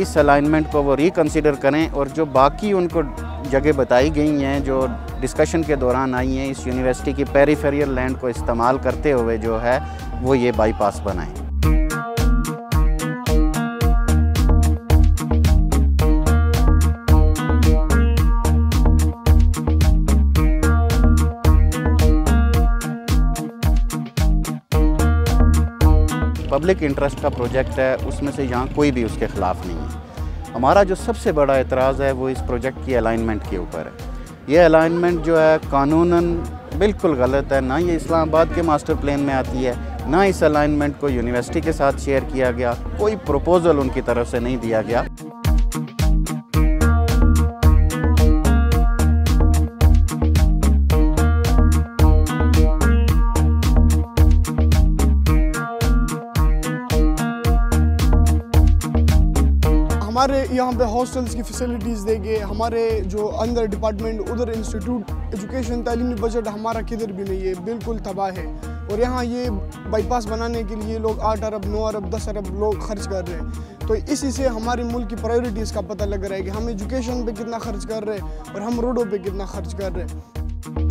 इस अलाइनमेंट को वो रिकंसिडर करें और जो बाकी उनको जगह बताई गई हैं, जो डिस्कशन के दौरान आई हैं, इस यूनिवर्सिटी की पेरिफेरियल लैंड को इस्तेमाल करते हुए जो है वो ये बाईपास बनाएं। पब्लिक इंटरेस्ट का प्रोजेक्ट है, उसमें से यहाँ कोई भी उसके ख़िलाफ़ नहीं है। हमारा जो सबसे बड़ा एतराज़ है वो इस प्रोजेक्ट की अलाइनमेंट के ऊपर है। ये अलाइनमेंट जो है कानूनन बिल्कुल गलत है, ना ये इस्लामाबाद के मास्टर प्लान में आती है, ना इस अलाइनमेंट को यूनिवर्सिटी के साथ शेयर किया गया, कोई प्रपोज़ल उनकी तरफ से नहीं दिया गया। हमारे यहाँ पे हॉस्टल्स की फैसिलिटीज़ देंगे, हमारे जो अंदर डिपार्टमेंट उधर इंस्टीट्यूट एजुकेशन तालीमी बजट हमारा किधर भी नहीं है, बिल्कुल तबाह है। और यहाँ ये बाईपास बनाने के लिए लोग 8 अरब 9 अरब 10 अरब लोग खर्च कर रहे हैं। तो इसी से हमारे मुल्क की प्रायोरिटीज़ का पता लग रहा है कि हम एजुकेशन पे कितना खर्च कर रहे हैं और हम रोडों पे कितना खर्च कर रहे हैं।